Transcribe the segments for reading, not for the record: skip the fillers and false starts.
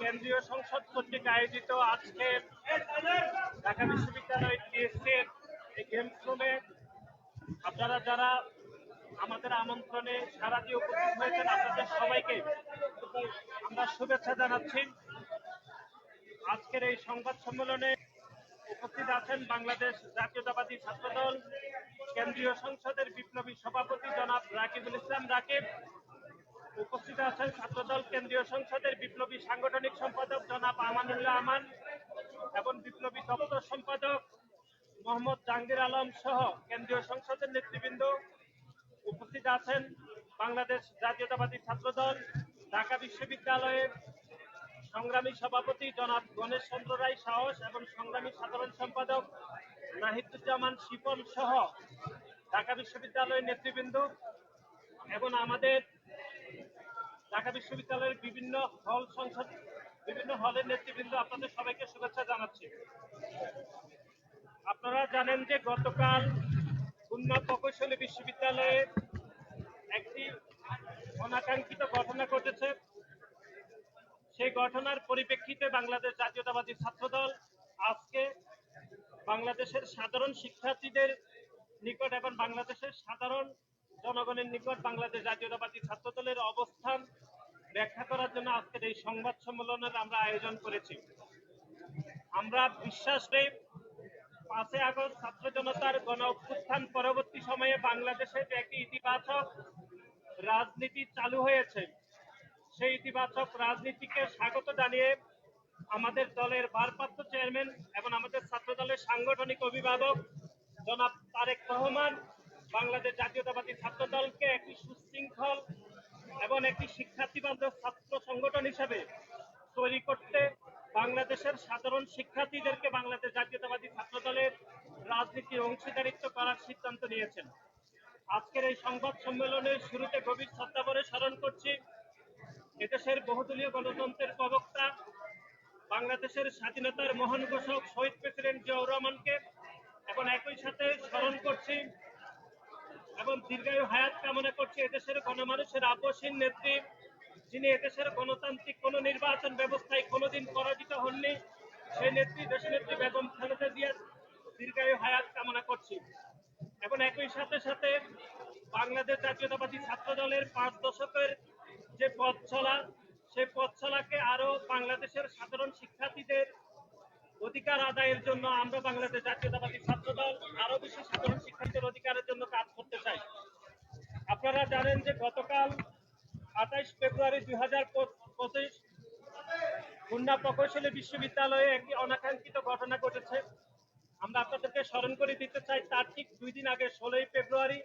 কেন্দ্রীয় সংসদ কর্তৃক আয়োজিত আজকে ঢাকা বিশ্ববিদ্যালয় টিএসসির এই গেমস রুমে আপনারা যারা আমাদের আমন্ত্রণে সাড়া দিয়ে উপস্থিত হয়েছেন আপনাদের সবাইকে আমরা শুভেচ্ছা জানাচ্ছি। আজকের এই সংবাদ সম্মেলনে উপস্থিত আছেন বাংলাদেশ জাতীয়তাবাদী ছাত্রদল কেন্দ্রীয় সংসদের বিপ্লবী সভাপতি জনাব রাকিবুল ইসলাম রাকিব। উপস্থিত আছেন ছাত্রদল কেন্দ্রীয় সংসদের বিপ্লবী সাংগঠনিক সম্পাদক জনাব আমানুল্লাহ আমান এবং বিপ্লবী দপ্তর সম্পাদক মোহাম্মদ জাহাঙ্গীর আলম সহ কেন্দ্রীয় সংসদের নেতৃবৃন্দ। উপস্থিত আছেন বাংলাদেশ জাতীয়তাবাদী ছাত্রদল ঢাকা বিশ্ববিদ্যালয়ের সংগ্রামী সভাপতি জনাব গণেশ চন্দ্র রায় সাহস এবং সংগ্রামী সাধারণ সম্পাদক নাহিদুজ্জামান শিপন সহ ঢাকা বিশ্ববিদ্যালয়ের নেতৃবৃন্দ এবং আমাদের ঢাকা বিশ্ববিদ্যালয়ের বিভিন্ন হলের নেতৃবৃন্দ। আপনাদের সবাইকে শুভেচ্ছা জানাচ্ছি। আপনারা জানেন যে গতকাল খুলনা প্রকৌশলী বিশ্ববিদ্যালয়ে একটি অনাকাঙ্ক্ষিত ঘটনা ঘটেছে। সেই ঘটনার পরিপ্রেক্ষিতে বাংলাদেশ জাতীয়তাবাদী ছাত্রদল আজকে বাংলাদেশের সাধারণ শিক্ষার্থীদের নিকট এবং বাংলাদেশের সাধারণ জনগণের নিকট বাংলাদেশ জাতীয়তাবাদী ছাত্রদলের অবস্থান ব্যাখ্যা করার জন্য আজকের এই সংবাদ সম্মেলনের আমরা আয়োজন করেছি। আমরা বিশ্বাস করি 5 আগস্ট ছাত্র জনতার গণ অভ্যুত্থান পরবর্তী সময়ে বাংলাদেশে যে একটি ইতিবাচক রাজনীতি চালু হয়েছে, সেই ইতিবাচক রাজনীতিকে স্বাগত জানিয়ে আমাদের দলের ভারপ্রাপ্ত চেয়ারম্যান এবং আমাদের ছাত্র দলের সাংগঠনিক অভিভাবক জনাব তারেক রহমান বাংলাদেশ জাতীয়তাবাদী ছাত্র দলকে একটি সুশৃঙ্খল এবং একটি শিক্ষার্থী বান্ধব ছাত্র সংগঠন হিসেবে তৈরি করতে বাংলাদেশের সাধারণ শিক্ষার্থীদেরকে বাংলাদেশ জাতীয়তাবাদী ছাত্র দলের রাজনীতির অংশীদারিত্ব করার সিদ্ধান্ত নিয়েছেন। আজকের এই সংবাদ সম্মেলনের শুরুতে গভীর শ্রদ্ধাভরে স্মরণ করছি এদেশের বহুদলীয় গণতন্ত্রের প্রবক্তা বাংলাদেশের স্বাধীনতার মহান ঘোষক শহীদ প্রেসিডেন্ট জিয়াউর রহমানকে এবং একই সাথে স্মরণ করছি এবং দীর্ঘায়ু হায়াত কামনা করছি এদেশের গণমানুষের আবশ্যীন নেত্রী, যিনি এদেশের গণতান্ত্রিক কোন নির্বাচন ব্যবস্থায় কোনোদিন পরাজিত হননি, সেই নেত্রী দেশনেত্রী বেগম খালেদা জিয়ার দীর্ঘায়ু হায়াত কামনা করছি এবং একই সাথে সাথে বাংলাদেশ জাতীয়তাবাদী ছাত্র দলের 5 দশকের যে পথ চলা, সেই পথ চলাকে আরো বাংলাদেশের সাধারণ শিক্ষার্থীদের অধিকার আদায়ের জন্য আমরা বাংলাদেশ জাতীয়তাবাদী ছাত্র দল আরো বেশি সাধারণ শিক্ষার্থীদের অধিকারের জন্য কাজ করতে চাই। আপনারা জানেন যে গতকাল 28 ফেব্রুয়ারি 2025 খুলনা প্রকৌশলী বিশ্ববিদ্যালয়ে একটি অনাকাঙ্ক্ষিত ঘটনা ঘটেছে। আমরা আপনাদেরকে স্মরণ করে দিতে চাই, তার ঠিক 2 দিন আগে 16 ফেব্রুয়ারি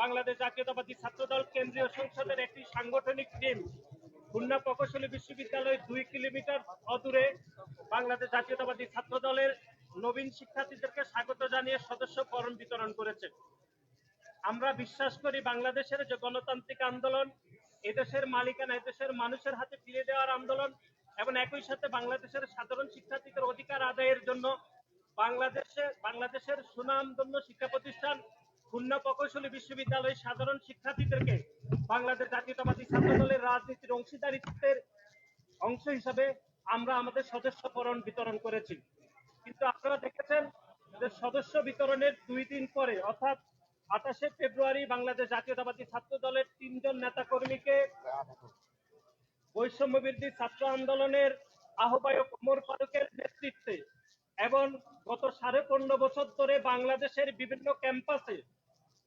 বাংলাদেশ জাতীয়তাবাদী ছাত্রদল কেন্দ্রীয় সংসদের একটি সাংগঠনিক টিম খুলনা প্রকৌশলী বিশ্ববিদ্যালয়ের 2 কিলোমিটার অদূরে বাংলাদেশ জাতীয়তাবাদী ছাত্রদলের নবীন শিক্ষার্থীদেরকে স্বাগত জানিয়ে সদস্য ফরম বিতরণ করেছে। আমরা বিশ্বাস করি বাংলাদেশের যে গণতান্ত্রিক আন্দোলন, এদেশের মালিকানা এদেশের মানুষের হাতে ফিরে দেওয়ার আন্দোলন এবং একই সাথে বাংলাদেশের সাধারণ শিক্ষার্থীদের অধিকার আদায়ের জন্য বাংলাদেশের সুনামধন্য শিক্ষা প্রতিষ্ঠান খুলনা প্রকৌশলী বিশ্ববিদ্যালয়ের সাধারণ শিক্ষার্থীদেরকে বাংলাদেশ জাতীয়তাবাদী ছাত্র দলের রাজনীতির অংশীদারিত্বের অংশ হিসাবে আমরা আমাদের সদস্য ফরম বিতরণ করেছি। কিন্তু আপনারা দেখেছেন যে সদস্য বিতরণের 2 দিন পরে অর্থাৎ 28 ফেব্রুয়ারি বাংলাদেশ জাতীয়তাবাদী ছাত্র দলের 3 জন নেতা কর্মীকে বৈষম্য বিরোধী ছাত্র আন্দোলনের আহ্বায়ক ওমর ফারুকের নেতৃত্বে এবং গত 15.5 বছর ধরে বাংলাদেশের বিভিন্ন ক্যাম্পাসে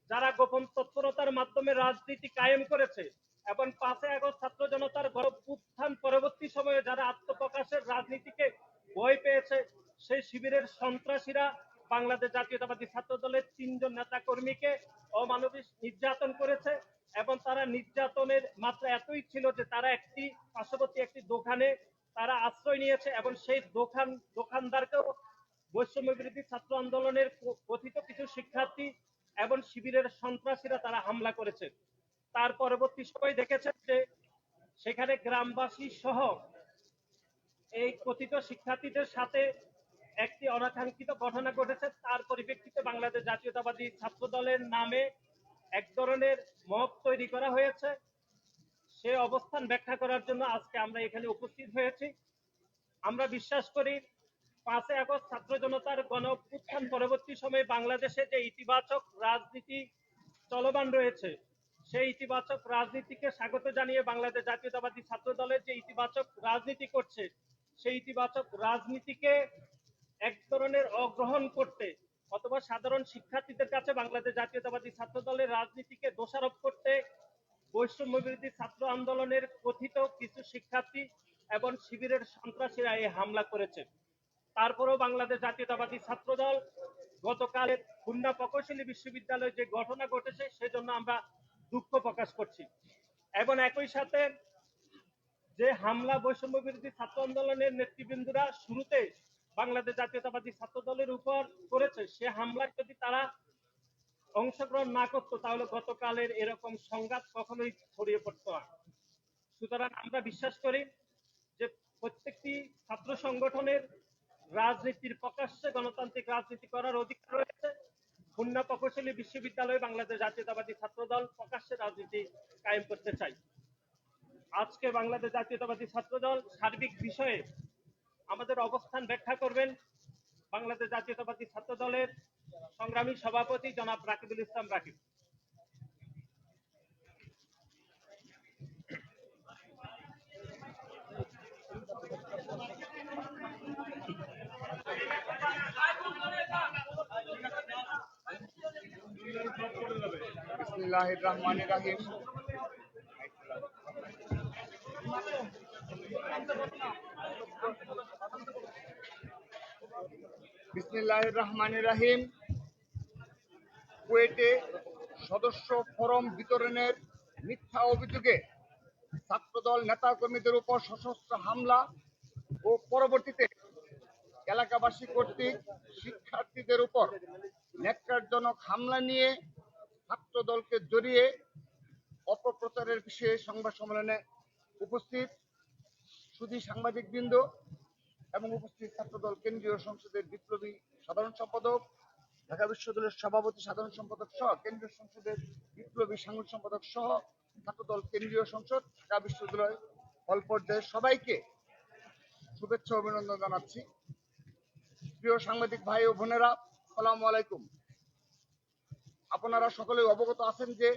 যারা গোপন তৎপরতার মাধ্যমে রাজনীতি কায়েম করেছে এবং 5 আগস্ট ছাত্র জনতার গণঅভ্যুত্থান পরবর্তী সময়ে যারা আত্মপ্রকাশের রাজনীতিকে ভয় পেয়েছে, সেই শিবিরের সন্ত্রাসীরা বাংলাদেশ জাতীয়তাবাদী ছাত্র দলের 3 জন নেতা কর্মীকে অমানবিক নির্যাতন করেছে এবং তারা নির্যাতনের মাত্রা এতই ছিল যে তারা একটি পার্শ্ববর্তী একটি দোকানে তারা আশ্রয় নিয়েছে এবং সেই দোকানদারকেও বৈষম্য বিরোধী ছাত্র আন্দোলনের কথিত কিছু শিক্ষার্থী এবং শিবিরের সন্ত্রাসীরা তারা হামলা করেছে। তার পরবর্তী সময় দেখেছেন যে সেখানে গ্রামবাসী সহ এই কথিত শিক্ষার্থীদের সাথে একটি অনাকাঙ্ক্ষিত ঘটনা ঘটেছে। তার পরিপ্রেক্ষিতে বাংলাদেশ জাতীয়তাবাদী ছাত্র দলের নামে এক ধরনের মব তৈরি করা হয়েছে। সে অবস্থান ব্যাখ্যা করার জন্য আজকে আমরা এখানে উপস্থিত হয়েছি আমরা বিশ্বাস করি 5ই আগস্ট ছাত্র জনতার গণ অভ্যুত্থান পরবর্তী সময়ে বাংলাদেশে যে ইতিবাচক রাজনীতি চলমান রয়েছে, সেই ইতিবাচক রাজনীতিকে স্বাগত জানিয়ে বাংলাদেশ জাতীয়তাবাদী ছাত্র দলের যে ইতিবাচক রাজনীতি করছে, সেই ইতিবাচক রাজনীতিকে এক ধরনের অগ্রহণ করতে অথবা সাধারণ শিক্ষার্থীদের কাছে বাংলাদেশ জাতীয়তাবাদী ছাত্র দলের রাজনীতিকে দোষারোপ করতে বৈষম্য বিরোধী ছাত্র আন্দোলনের কথিত কিছু শিক্ষার্থী এবং শিবিরের সন্ত্রাসীরা এই হামলা করেছে। তারপরেও বাংলাদেশ জাতীয়তাবাদী ছাত্র দল গতকালের খুলনা প্রকৌশলী বিশ্ববিদ্যালয়ে যে ঘটনা ঘটেছে সেজন্য আমরা দুঃখ প্রকাশ করছি এবং একই সাথে যে হামলা বৈষম্য বিরোধী ছাত্র আন্দোলনের নেতৃবৃন্দরা শুরুতে বাংলাদেশ জাতীয়তাবাদী ছাত্র দলের উপর করেছে, সে হামলায় যদি তারা অংশগ্রহণ না করতো তাহলে গতকালের এরকম সংঘাত কখনোই ছড়িয়ে পড়তো না। সুতরাং আমরা বিশ্বাস করি যে প্রত্যেকটি ছাত্র সংগঠনের রাজনীতির প্রকাশ্যে গণতান্ত্রিক রাজনীতি করার অধিকার রয়েছে। খুলনা প্রকৌশলী বিশ্ববিদ্যালয়ে বাংলাদেশ জাতীয়তাবাদী ছাত্র দল প্রকাশ্যে রাজনীতি কায়েম করতে চাই। আজকে বাংলাদেশ জাতীয়তাবাদী ছাত্র দল সার্বিক বিষয়ে আমাদের অবস্থান ব্যাখ্যা করবেন বাংলাদেশ জাতীয়তাবাদী ছাত্র দলের সংগ্রামী সভাপতি জনাব রাকিবুল ইসলাম রাকিব। বিসমিল্লাহির রহমানির রহিম। বিসমিল্লাহির রহমানির রহিম। কুয়েটে সদস্য ফরম বিতরণের মিথ্যা অভিযোগে ছাত্রদল নেতাকর্মীদের উপর সশস্ত্র হামলা ও পরবর্তীতে এলাকাবাসী কর্তৃক শিক্ষার্থীদের উপর ন্যাক্কারজনক হামলা নিয়ে ছাত্রদলকে জড়িয়ে অপপ্রচারের বিষয়ে সংবাদ সম্মেলনে উপস্থিত সুধী সাংবাদিকবৃন্দ এবং উপস্থিত ছাত্রদল কেন্দ্রীয় সংসদের বিপ্লবী সাধারণ সম্পাদক, ঢাকা বিশ্ববিদ্যালয়ের সভাপতি সাধারণ সম্পাদক সহ কেন্দ্রীয় সংসদের বিপ্লবী সাংগঠনিক সম্পাদক সহ ছাত্রদল কেন্দ্রীয় সংসদ ঢাকা বিশ্ববিদ্যালয় হল পর্যায়ের সবাইকে শুভেচ্ছা অভিনন্দন জানাচ্ছি। প্রিয় সাংবাদিক ভাই ও বোনেরা, আসসালামু আলাইকুম। আপনারা সকলেই অবগত আছেন যে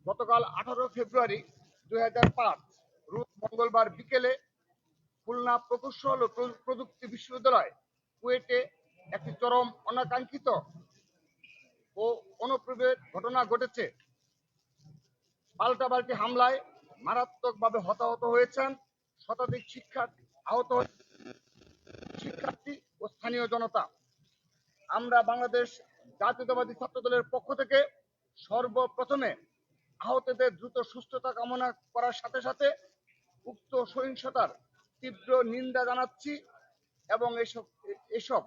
গতকাল 18 ফেব্রুয়ারি 2005 রোজ মঙ্গলবার বিকেলে খুলনা প্রকৌশল ও প্রযুক্তি বিশ্ববিদ্যালয় কুয়েটে একটি চরম অনাকাঙ্ক্ষিত ও অনুপ্রবেশ ঘটনা ঘটেছে। পাল্টাপাল্টি হামলায় মারাত্মকভাবে হতাহত হয়েছেন শতাধিক শিক্ষার্থী ও স্থানীয় জনতা। আমরা বাংলাদেশ জাতীয়তাবাদী ছাত্রদলের পক্ষ থেকে সর্বপ্রথমে আহতদের দ্রুত সুস্থতা কামনা করার সাথে সাথে উক্ত সহিংসতার তীব্র নিন্দা জানাচ্ছি এবং এসব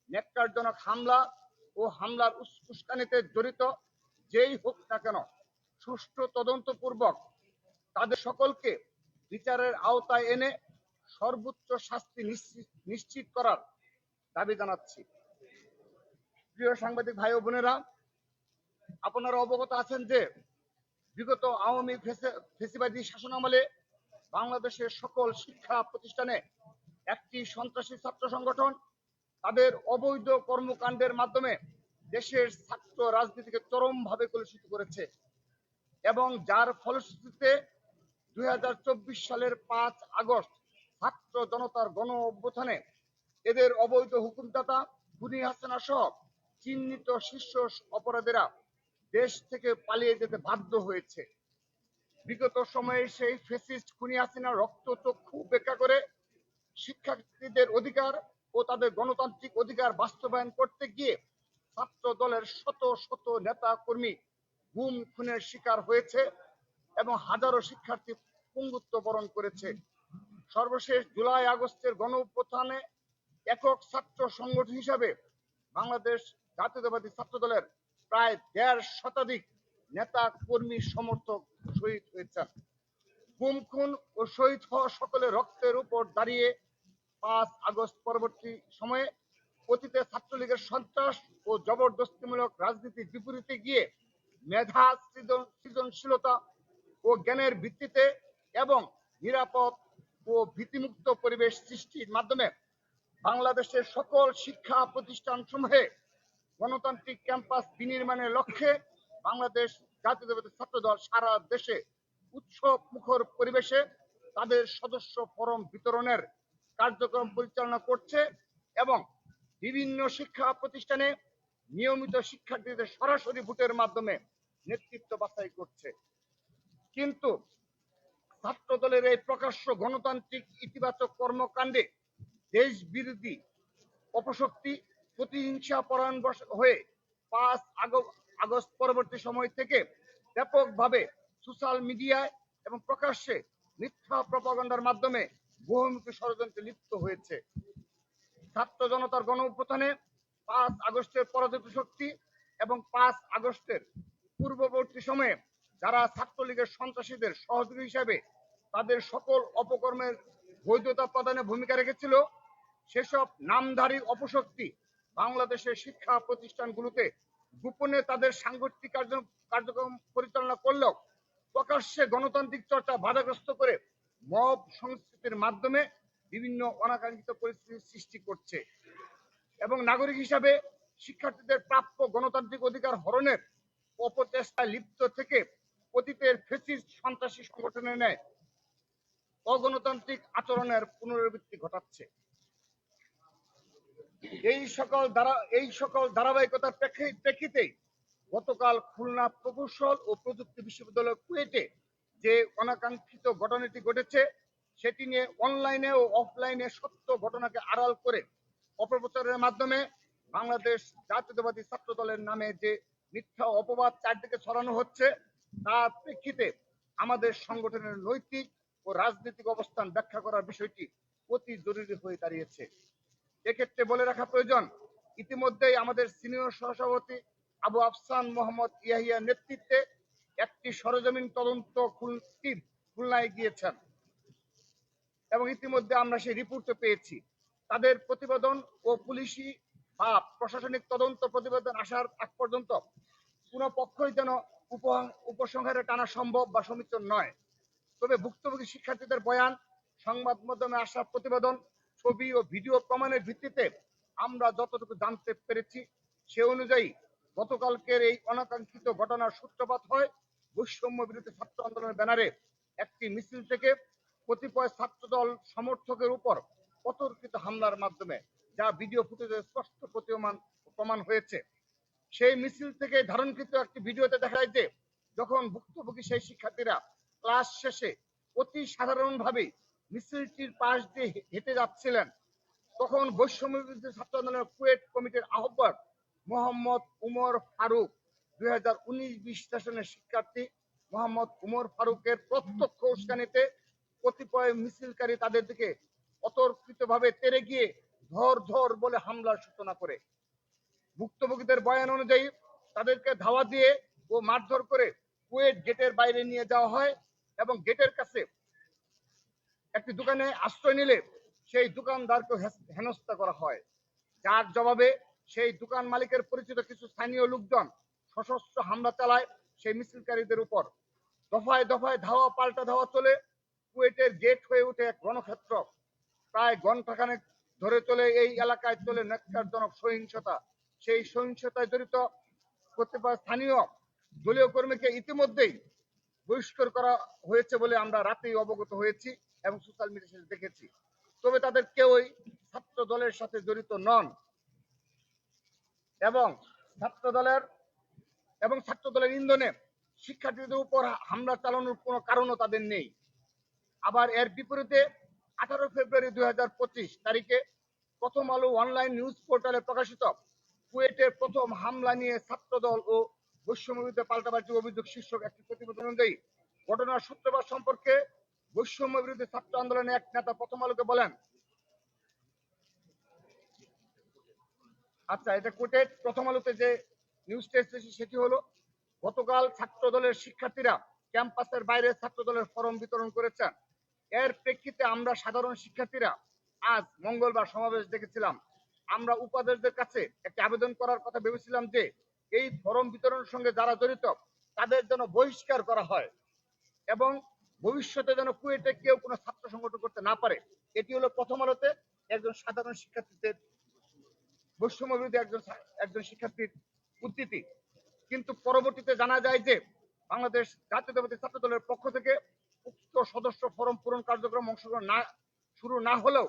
ন্যাক্কারজনক হামলা ও হামলার উস্কানিতে জড়িত যেই হোক না কেন সুষ্ঠু তদন্তপূর্বক তাদের সকলকে বিচারের আওতায় এনে সর্বোচ্চ শাস্তি নিশ্চিত করার দাবি জানাচ্ছি। প্রিয় সাংবাদিক ভাই ও বোনেরা, আপনারা অবগত আছেন যে বিগত আওয়ামী ফ্যাসিবাদী শাসনামলে বাংলাদেশের সকল শিক্ষা প্রতিষ্ঠানে একটি সন্ত্রাসী ছাত্র সংগঠন তাদের অবৈধ কর্মকাণ্ডের মাধ্যমে দেশের ছাত্র রাজনীতিকে চরমভাবে কলুষিত করেছে এবং যার ফলশ্রুতিতে 2024 সালের 5 আগস্ট ছাত্র জনতার গণ অভ্যুত্থানে এদের অবৈধ হুকুমদাতা খুনি হাসিনা সহ চিহ্নিত শীর্ষ অপরাধীরা দেশ থেকে পালিয়ে যেতে বাধ্য হয়েছে। বিগত সময়ে সেই ফ্যাসিস্ট খুনি হাসিনা রক্তচক্ষু উপেক্ষা করে শিক্ষার্থীদের অধিকার ও তাদের গণতান্ত্রিক অধিকার বাস্তবায়ন করতে গিয়ে ছাত্র দলের শত শত নেতা কর্মী গুম খুনের শিকার হয়েছে এবং হাজারো শিক্ষার্থী পঙ্গুত্ব বরণ করেছে। সর্বশেষ জুলাই আগস্টের গণ অভ্যুত্থানে একক ছাত্র সংগঠন হিসাবে বাংলাদেশ জাতীয়তাবাদী ছাত্র দলের প্রায় 1.5 শতাধিক নেতা কর্মী সমর্থক শহীদ হয়েছেন। গুম খুন ও শহীদ হওয়া সকলের রক্তের উপর দাঁড়িয়ে 5 আগস্ট পরবর্তী সময়ে অতীতে ছাত্রলীগের সন্ত্রাস ও জবরদস্তিমূলক রাজনীতির বিপরীতে গিয়ে মেধা, সৃজনশীলতা ও জ্ঞানের ভিত্তিতে এবং নিরাপদ ও ভীতিমুক্ত পরিবেশ সৃষ্টির মাধ্যমে বাংলাদেশের সকল শিক্ষা প্রতিষ্ঠানসমূহে গণতান্ত্রিক ক্যাম্পাস বিনির্মাণের লক্ষ্যে বাংলাদেশ জাতীয়তাবাদী ছাত্রদল সারা দেশে উৎসব মুখর পরিবেশে তাদের সদস্য ফরম বিতরণের কার্যক্রম পরিচালনা করছে এবং বিভিন্ন শিক্ষা প্রতিষ্ঠানে নিয়মিত শিক্ষার্থীদের সরাসরি ভোটের মাধ্যমে নেতৃত্ব বাছাই করছে। কিন্তু ছাত্রদলের এই প্রকাশ্য গণতান্ত্রিক ইতিবাচক কর্মকাণ্ডে দেশ বিরোধী অপশক্তি প্রতিহিংসা পরায়ণ হয়ে 5 আগস্ট পরবর্তী সময় থেকে ব্যাপকভাবে সোশ্যাল মিডিয়ায় এবং প্রকাশ্যে মিথ্যা প্রপাগান্ডার মাধ্যমে বহুমুখী ষড়যন্ত্রে লিপ্ত হয়েছে। ছাত্র জনতার গণ অভ্যুত্থানে 5 আগস্টের পরাজিত শক্তি এবং 5 আগস্টের পূর্ববর্তী সময়ে যারা ছাত্রলীগের সন্ত্রাসীদের সহযোগী হিসাবে তাদের সকল অপকর্মের বৈধতা প্রদানে ভূমিকা রেখেছিল, সেসব নামধারী অপশক্তি বাংলাদেশের শিক্ষা প্রতিষ্ঠানগুলোতে গোপনে তাদের সাংগঠনিক কার্যক্রম পরিচালনা করলেও প্রকাশ্যে গণতান্ত্রিক চর্চা বাধাগ্রস্ত করে মব সংস্কৃতির মাধ্যমে বিভিন্ন অনাকাঙ্ক্ষিত পরিস্থিতির সৃষ্টি করছে এবং নাগরিক হিসাবে শিক্ষার্থীদের প্রাপ্য গণতান্ত্রিক অধিকার হরণের অপচেষ্টায় লিপ্ত থেকে অতীতের ফ্যাসিস্ট সন্ত্রাসী সংগঠনের ন্যায় অগণতান্ত্রিক আচরণের পুনরাবৃত্তি ঘটাচ্ছে। এই সকল ধারাবাহিকতার প্রেক্ষিতেই গতকাল খুলনা প্রকৌশল ও প্রযুক্তি বিশ্ববিদ্যালয় কুয়েটে যে অনাকাঙ্ক্ষিত ঘটনাটি ঘটেছে সেটি নিয়ে অনলাইনে ও অফলাইনে সত্য ঘটনাকে আড়াল করে অপপ্রচারের মাধ্যমে বাংলাদেশ জাতীয়তাবাদী ছাত্র দলের নামে যে মিথ্যা অপবাদ চারদিকে ছড়ানো হচ্ছে তার প্রেক্ষিতে আমাদের সংগঠনের নৈতিক ও রাজনৈতিক অবস্থান ব্যাখ্যা করার বিষয়টি অতি জরুরি হয়ে দাঁড়িয়েছে। এক্ষেত্রে বলে রাখা প্রয়োজন, ইতিমধ্যেই আমাদের সিনিয়র সহসভাপতি আবু আফসান মোহাম্মদ ইয়াহিয়ার নেতৃত্বে একটি সরেজমিন তদন্ত টিম খুলনায় গিয়েছেন এবং ইতিমধ্যে আমরা সেই রিপোর্টও পেয়েছি। তাদের প্রতিবেদন ও পুলিশি বা প্রশাসনিক তদন্ত প্রতিবেদন আসার আগ পর্যন্ত কোনো পক্ষই যেন উপসংহারে টানা সম্ভব বা সমীচীন নয়। তবে ভুক্তভোগী শিক্ষার্থীদের বয়ান, সংবাদ মাধ্যমে আসা প্রতিবেদন, ছবি ও ভিডিও প্রমাণের ভিত্তিতে আমরা যতটুকু জানতে পেরেছি সে অনুযায়ী গতকালকের এই অনাকাঙ্ক্ষিত ঘটনার সূত্রপাত হয় বৈষম্য বিরোধী ছাত্র আন্দোলনের ব্যানারে একটি মিছিল থেকে কতিপয় ছাত্রদল সমর্থকের উপর অতর্কিত হামলার মাধ্যমে, যা ভিডিও ফুটেজে স্পষ্ট প্রমাণ হয়েছে। সেই মিছিল থেকে ধারণকৃত একটি ভিডিওতে দেখা যায় যে যখন ভুক্তভোগী সেই শিক্ষার্থীরা ক্লাস শেষে অতি সাধারণভাবে মিছিলটির পাশ দিয়ে হেঁটে যাচ্ছিলেন, তখন বৈষম্য বিরোধী ছাত্র আন্দোলনের কুয়েট কমিটির আহ্বায়ক মোহাম্মদ উমর ফারুক 2019-20 সেশনের শিক্ষার্থী মোহাম্মদ উমর ফারুকের প্রত্যক্ষ উস্কানিতে কতিপয় মিছিলকারী তাদের দিকে অতর্কিতভাবে তেড়ে গিয়ে ধর বলে হামলার সূচনা করে। ভুক্তভোগীদের বয়ান অনুযায়ী তাদেরকে ধাওয়া দিয়ে ও মারধর করে কুয়েট গেটের বাইরে নিয়ে যাওয়া হয় এবং গেটের কাছে একটি দোকানে আশ্রয় নিলে সেই দোকানদারকে হেনস্থা করা হয়, যার জবাবে সেই দোকান মালিকের পরিচিত কিছু স্থানীয় লোকজন সশস্ত্র হামলা চালায় সেই মিছিলকারীদের উপর। দফায় দফায় ধাওয়া পাল্টা ধাওয়া চলে কুয়েটের গেট হয়ে ওঠে এক রণক্ষেত্র। প্রায় ঘণ্টাখানেক ধরে চলে এই এলাকায় চলে ন্যক্কারজনক সহিংসতা। সেই সহিংসতায় জড়িত কতিপয় স্থানীয় দলীয় কর্মীকে ইতিমধ্যেই বহিষ্কার করা হয়েছে বলে আমরা রাতেই অবগত হয়েছি এবং সোশ্যাল মিডিয়াতে দেখেছি। তবে তাদের কেউই ছাত্র দলের সাথে জড়িত নন এবং ছাত্র দলের ইন্ধনে শিক্ষার্থীদের উপর হামলা চালানোর কোনো কারণও তাদের নেই। আবার এর বিপরীতে 18 ফেব্রুয়ারি 2025 তারিখে প্রথম আলো অনলাইন নিউজ পোর্টালে প্রকাশিত কুয়েটের প্রথম হামলা নিয়ে ছাত্রদল ও বৈষম্য বিরুদ্ধে পাল্টাপাল্টি অভিযোগ শীর্ষক একটি প্রতিবেদন অনুযায়ী ঘটনার সূত্রপাত সম্পর্কে বৈষম্য বিরোধী ছাত্র আন্দোলনের এক নেতা প্রথম আলোকে বলেন, আচ্ছা, এটা কোটেড প্রথম আলোতে যে নিউজটা এসেছে সেটি হলো, গতকাল ছাত্র দলের শিক্ষার্থীরা ক্যাম্পাসের বাইরে ছাত্র দলের ফরম বিতরণ করেছেন। এর প্রেক্ষিতে আমরা সাধারণ শিক্ষার্থীরা আজ মঙ্গলবার সমাবেশ দেখেছিলাম। আমরা উপাধ্যক্ষদের কাছে একটি আবেদন করার কথা ভেবেছিলাম যে এই ফরম বিতরণের সঙ্গে যারা জড়িত তাদের যেন বহিষ্কার করা হয় এবং ভবিষ্যতে যেন কুয়েটে কেউ কোনো ছাত্র সংগঠন করতে না পারে। এটি হলো প্রথম আলোতে একজন সাধারণ শিক্ষার্থীদের বৈষম্য বিরোধী একজন শিক্ষার্থীর উদ্ধৃতি। কিন্তু পরবর্তীতে জানা যায় যে বাংলাদেশ জাতীয়তাবাদী ছাত্র দলের পক্ষ থেকে উক্ত সদস্য ফরম পূরণ কার্যক্রম অংশগ্রহণ শুরু না হলেও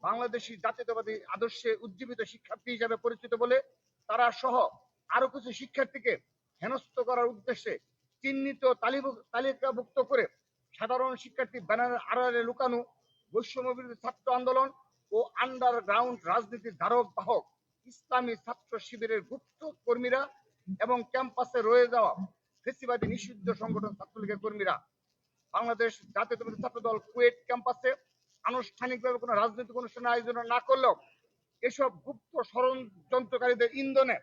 বাংলাদেশি জাতীয়তাবাদী আদর্শে উজ্জীবিত শিক্ষার্থী হিসেবে পরিচিত বলে তারা সহ আরো কিছু শিক্ষার্থীকে হেনস্থ করার উদ্দেশ্যে চিহ্নিত তালিকাভুক্ত করে সাধারণ শিক্ষার্থী ব্যানারের আড়ালে লুকানো বৈষম্য বিরোধী ছাত্র আন্দোলন ও আন্ডারগ্রাউন্ড রাজনীতির ধারক বাহক ইসলামী ছাত্র শিবিরের গুপ্ত কর্মীরা এবং ক্যাম্পাসে রয়ে যাওয়া ফেসিবাদী নিষিদ্ধ সংগঠন ছাত্রলীগের কর্মীরা বাংলাদেশ জাতীয়তাবাদী ছাত্র দল কুয়েট ক্যাম্পাসে আনুষ্ঠানিকভাবে কোনো রাজনৈতিক অনুষ্ঠান আয়োজন না করলেও এসব গুপ্ত ষড়যন্ত্রকারীদের ইন্ধনে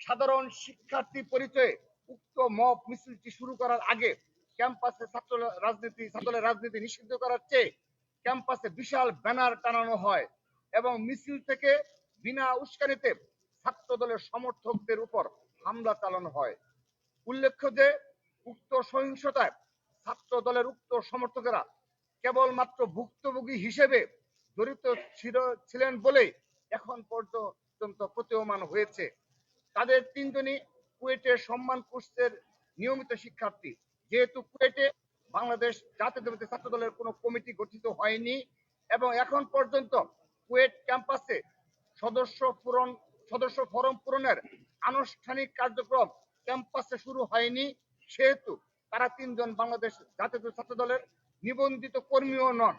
সাধারণ শিক্ষার্থী পরিচয়ে উক্ত মব মিছিলটি শুরু করার আগে ক্যাম্পাসে ছাত্রদের রাজনীতি নিষিদ্ধ করার চেয়ে ক্যাম্পাসে বিশাল ব্যানার টানানো হয় এবং মিছিল থেকে বিনা উস্কানিতে ছাত্র দলের সমর্থকদের উপর হামলা চালানো হয়। উল্লেখ্য যে উক্ত সহিংসতায় ছাত্র দলের উক্ত সমর্থকেরা কেবলমাত্র ভুক্তভোগী হিসেবে জড়িত ছিলেন বলেই এখন পর্যন্ত প্রতীয়মান হয়েছে। তাদের তিনজনই কুয়েটের সম্মান কোর্সের নিয়মিত শিক্ষার্থী। যেহেতু কুয়েটে বাংলাদেশ জাতীয়তাবাদী ছাত্র দলের কোনো কমিটি গঠিত হয়নি এবং এখন পর্যন্ত কুয়েট ক্যাম্পাসে সদস্য ফরম পূরণের আনুষ্ঠানিক কার্যক্রম ক্যাম্পাসে শুরু হয়নি, সেহেতু তারা তিনজন বাংলাদেশ জাতীয় ছাত্র দলের নিবন্ধিত কর্মীও নন।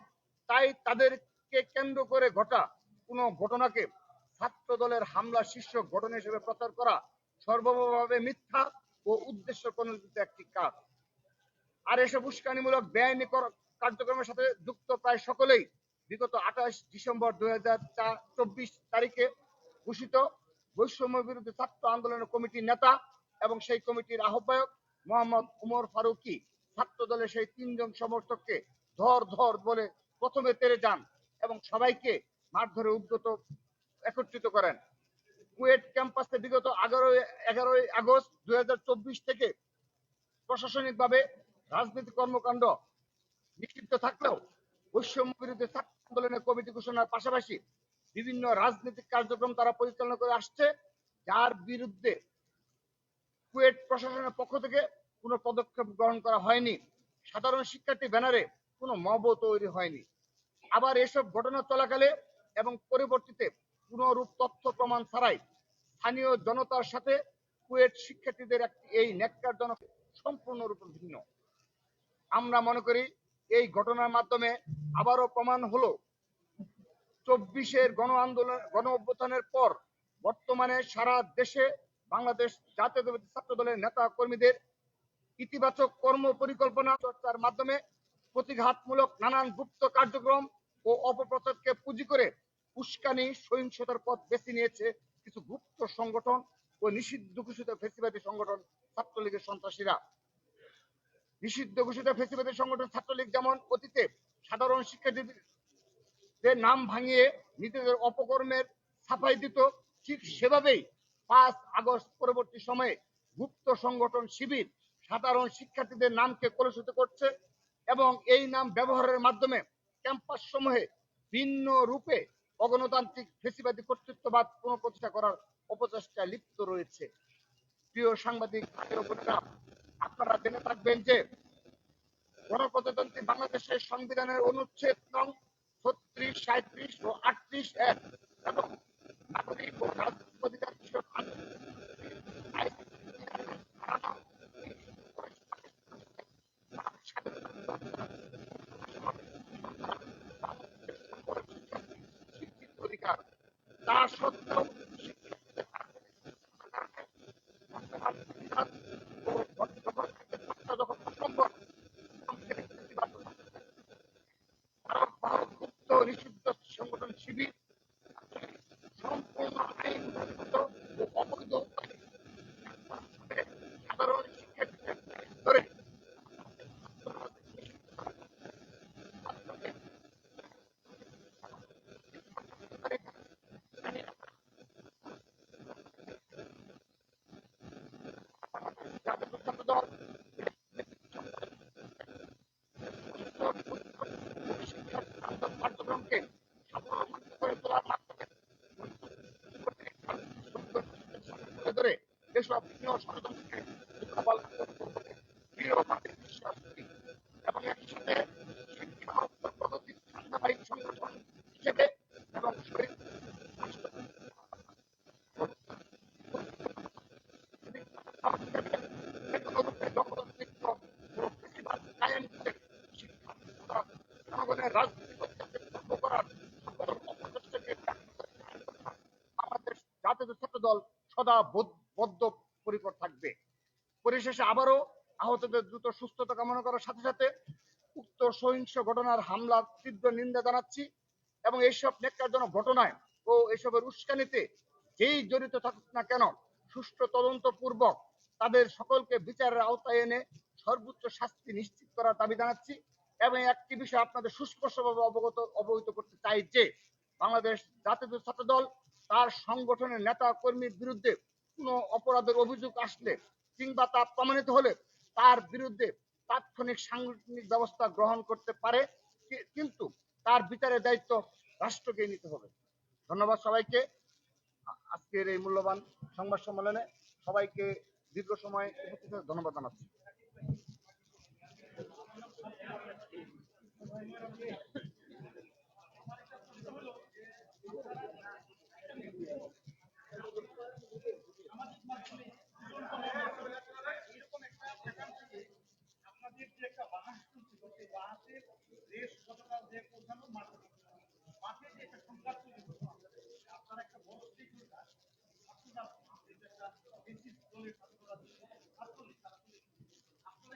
তাই তাদেরকে কেন্দ্র করে ঘটা কোনো ঘটনাকে ছাত্র দলের হামলা শীর্ষক ঘটনা হিসেবে প্রচার করা সর্বভাবে মিথ্যা ও উদ্দেশ্য প্রণোদিত একটি কাজ। আর এসব উস্কানিমূলক বেআইনি কার্যক্রমের সাথে যুক্ত প্রায় সকলেই বিগত 28 ডিসেম্বর 2024 তারিখে ঘোষিত বৈষম্য বিরোধী ছাত্র আন্দোলনের কমিটির নেতা এবং সেই কমিটির আহ্বায়ক মোহাম্মদ উমর ফারুকী ছাত্র দলের সেই তিনজন সমর্থককে ধর বলে প্রথমে তেড়ে যান এবং সবাইকে মারধরে একত্রিত করেন। কুয়েট ক্যাম্পাসে বিগত 11 আগস্ট 2024 থেকে প্রশাসনিকভাবে রাজনৈতিক কর্মকাণ্ড নিষিদ্ধ থাকলেও বৈষম্য বিরোধী ছাত্র আন্দোলনের কমিটি ঘোষণার পাশাপাশি বিভিন্ন রাজনৈতিক কার্যক্রম তারা পরিচালনা করে আসছে, যার বিরুদ্ধে কুয়েট প্রশাসনের পক্ষ থেকে কোনো পদক্ষেপ গ্রহণ করা হয়নি। সাধারণ শিক্ষার্থী ব্যানারে কোনো মবও তৈরি হয়নি। আবার এসব ঘটনা চলাকালে এবং পরবর্তীতে কোনরূপ তথ্য প্রমাণ ছাড়াই স্থানীয় জনতার সাথে কুয়েট শিক্ষার্থীদের এই ন্যাক্কারজনক সম্পূর্ণরূপে ভিন্ন। আমরা মনে করি এই ঘটনার মাধ্যমে আবারও প্রমাণ হলো 24-এর গণ অভ্যুত্থানের পর বর্তমানে সারা দেশে বাংলাদেশ জাতীয়তাবাদী ছাত্র দলের নেতা কর্মীদের ইতিবাচক কর্ম পরিকল্পনা চর্চার মাধ্যমে প্রতিঘাতমূলক নানান গুপ্ত কার্যক্রম ও অপপ্রচারকে পুঁজি করে উস্কানি সহিংসতার পথ বেছে নিয়েছে কিছু গুপ্ত সংগঠন ও নিষিদ্ধ ঘোষিত ফ্যাসিবাদী সংগঠন ছাত্রলীগের সন্ত্রাসীরা। নিষিদ্ধ ঘোষিত ফ্যাসিবাদী সংগঠন ছাত্রলীগ যেমন অতীতে সাধারণ শিক্ষার্থীদের নাম ভাঙিয়ে নিজেদের অপকর্মের সাফাই দিত, ঠিক সেভাবেই 5 আগস্ট পরবর্তী সময়ে গুপ্ত সংগঠন শিবির সাধারণ শিক্ষার্থীদের নামকে কলুষিত করছে এবং এই নাম ব্যবহারের মাধ্যমে ক্যাম্পাস সমূহে ভিন্ন রূপে অগণতান্ত্রিক ফ্যাসিবাদী কর্তৃত্ববাদ পুনঃপ্রতিষ্ঠা করার অপচেষ্টায় লিপ্ত রয়েছে। প্রিয় সাংবাদিক বোনেরা, আপনারা জেনে থাকবেন যে গণপ্রজাতন্ত্রী বাংলাদেশের সংবিধানের অনুচ্ছেদ নং 36, 37 ও 38 এর এবং নাগরিক ও রাজনৈতিক অধিকার বিষয়ক অধিকার তা সত্ত্বেও নিষিদ্ধ সংগঠন শিবির সম্পূর্ণ আইন ও অবৈধ সাধারণ শিক্ষার্থীদের ধরে আন্দোলনকে সাফল্যমণ্ডিত করে তোলার মাধ্যমে ধরে যেসব বিভিন্ন ষড়যন্ত্রকে মোকাবেলা করতে হবে দৃঢ়ভাবে বিশ্বাস করি এবং একই সাথে প্রগতির ধারাবাহিক সংগঠন হিসেবে এবং শহীদ জনগণের রাজনৈতিক অত্যাচার করার সকল অপচেষ্টাকে আমাদের জাতীয় ছাত্র দল সদা বদ্ধপরিকর থাকবে। পরিশেষে আবারও আহতদের দ্রুত সুস্থতা কামনা করার সাথে সাথে উক্ত সহিংস ঘটনার হামলার তীব্র নিন্দা জানাচ্ছি এবং এইসব ন্যাক্কারজনক ঘটনায় ও এসবের উস্কানিতে যেই জড়িত থাকুক না কেন সুষ্ঠু তদন্ত পূর্বক তাদের সকলকে বিচারের আওতায় এনে সর্বোচ্চ শাস্তি নিশ্চিত করার দাবি জানাচ্ছি এবং একটি বিষয় আপনাদের সুস্পষ্টভাবে অবহিত করতে চাই যে বাংলাদেশ জাতীয় ছাত্র দল তার সংগঠনের নেতা কর্মীর বিরুদ্ধে কোনো অপরাধের অভিযোগ আসলে কিংবা তা প্রমাণিত হলে তার বিরুদ্ধে তাৎক্ষণিক সাংগঠনিক ব্যবস্থা গ্রহণ করতে পারে, কিন্তু তার বিচারের দায়িত্ব রাষ্ট্রকে নিতে হবে। ধন্যবাদ সবাইকে। আজকের এই মূল্যবান সংবাদ সম্মেলনে সবাইকে দীর্ঘ সময় উপস্থিত হতে ধন্যবাদ জানাচ্ছি। আপনাদের যে একটা বাহাস চলছিল সেই বাহাসের রেশ গতকাল যে পৌঁছানো মাঠে যে একটা সংঘাত তৈরি হলো আপনারা একটা বড় স্টেক হোল্ডার আপনারা একটা বেশি দলের ছাত্ররা ছাত্রলীগ তারা আপনারা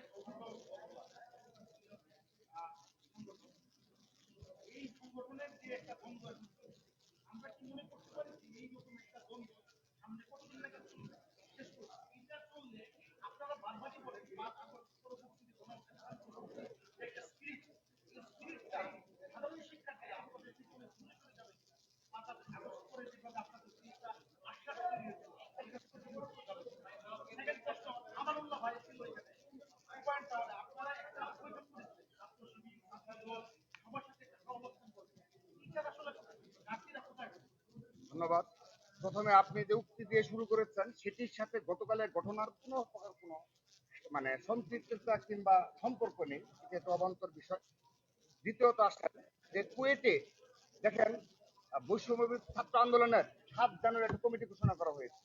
এই সংগঠনের যে একটা দ্বন্দ্ব আমরা কি মনে করতে পারি যে এইরকম একটা দ্বন্দ্ব সামনে কতদিন নাগাদ চলবে শেষ করবো এটা চললে আপনারা বারবারই বলেন পরবর্তীতে একটা স্পিরিট সাধারণ শিক্ষার্থীরা আপনাদের পিছনে শুনে চলে যাবে মাথা কাগজ করে যেভাবে আপনাদের স্পিরিটটা আশ্বাস সেকেন্ড প্রশ্ন আমার উল্লাহ ভাই ছিল এখানে পয়েন্ট আপনারা একটা বৈঠক করেছেন ছাত্র শিবির সবার সাথে একটা সহবস্থান করছেন টিচার আসলে ঘাটতিরা কোথায়? ধন্যবাদ। প্রথমে আপনি যে উক্তি দিয়ে শুরু করেছেন সেটির সাথে গতকালের ঘটনার কোনো প্রকার কোনো মানে সম্পৃক্ততা কিংবা সম্পর্ক নেই, এটা অবান্তর বিষয়। দ্বিতীয়ত আসেন যে কুয়েটে দেখেন বৈষম্যবিরোধী ছাত্র আন্দোলনের 7 জানুয়ারি একটা কমিটি ঘোষণা করা হয়েছে।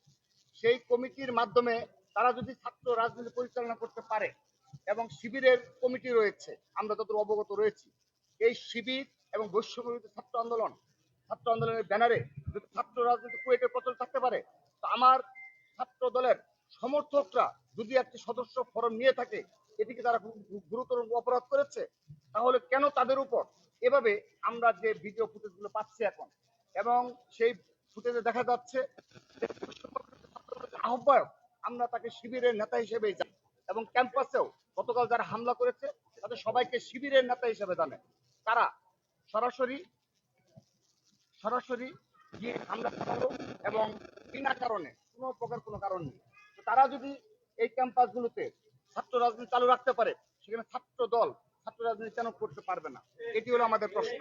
সেই কমিটির মাধ্যমে তারা যদি ছাত্র রাজনীতি পরিচালনা করতে পারে এবং শিবিরের কমিটি রয়েছে, আমরা যত অবগত রয়েছি, এই শিবির এবং বৈষম্যবিরোধী ছাত্র আন্দোলনের ব্যানারে যদি ছাত্র রাজনীতি কুয়েটে প্রচলিত থাকতে পারে, তো আমার ছাত্র দলের সমর্থকরা যদি একটি সদস্য ফরম নিয়ে থাকে, এটিকে তারা গুরুতর অপরাধ করেছে, তাহলে কেন তাদের উপর এভাবে আমরা যে ভিডিও ফুটেজগুলো পাচ্ছি এখন এবং সেই ফুটেজে দেখা যাচ্ছে আহ্বায়ক আমরা তাকে শিবিরের নেতা হিসেবে জানি এবং ক্যাম্পাসেও গতকাল যারা হামলা করেছে তাদের সবাইকে শিবিরের নেতা হিসেবে জানে। তারা সরাসরি গিয়ে হামলা চালালো এবং বিনা কারণে কোনো প্রকার কোনো কারণ নেই। তো তারা যদি এই ক্যাম্পাসগুলোতে ছাত্র রাজনীতি চালু রাখতে পারে, সেখানে ছাত্র দল ছাত্র রাজনীতি কেন করতে পারবে না? এটি হলো আমাদের প্রশ্ন।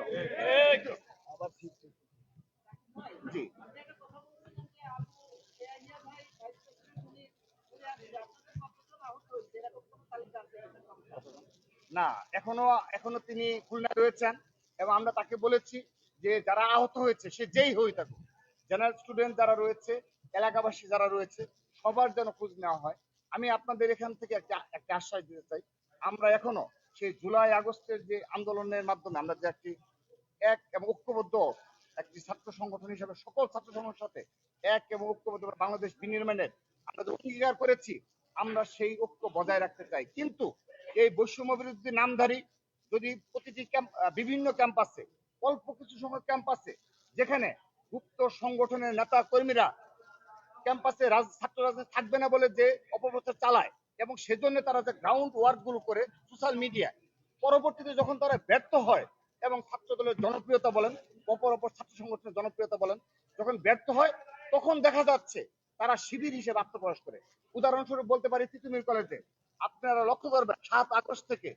জি না, এখনো তিনি খুলনায় রয়েছেন এবং আমরা তাকে বলেছি যে যারা আহত হয়েছে সে যেই হয়ে থাকুক, জেনারেল স্টুডেন্ট যারা রয়েছে, এলাকাবাসী যারা রয়েছে, সবার যেন খোঁজ নেওয়া হয়। আমি আপনাদের এখান থেকে একটা আশ্বাস দিতে চাই, আমরা এখনো সেই জুলাই আগস্টের যে আন্দোলনের মাধ্যমে আমরা যে একটি এক এবং ঐক্যবদ্ধ একটি ছাত্র সংগঠন হিসেবে সকল ছাত্র সংগঠনের সাথে এক এবং ঐক্যবদ্ধ বাংলাদেশ বিনির্মাণের আমরা যে অঙ্গীকার করেছি, আমরা সেই ঐক্য বজায় রাখতে চাই। কিন্তু এই বৈষম্য বিরোধী নামধারী যদি প্রতিটি বিভিন্ন ক্যাম্পাসে অল্প কিছু সময় ক্যাম্পাসে যেখানে গুপ্ত সংগঠনের নেতা কর্মীরা ক্যাম্পাসে ছাত্র রাজনীতি থাকবে না বলে যে অপপ্রচার চালায় এবং সেজন্য তারা যে গ্রাউন্ড ওয়ার্ক গুলো করে সোশ্যাল মিডিয়ায়, পরবর্তীতে যখন তারা ব্যর্থ হয় এবং ছাত্র দলের জনপ্রিয়তা বলেন, অপর ছাত্র সংগঠনের জনপ্রিয়তা বলেন, যখন ব্যর্থ হয় তখন দেখা যাচ্ছে তারা শিবির হিসেবে আত্মপ্রকাশ করে। উদাহরণস্বরূপ বলতে পারি তিতুমির কলেজে আপনারা লক্ষ্য করবেন 7 আগস্ট থেকে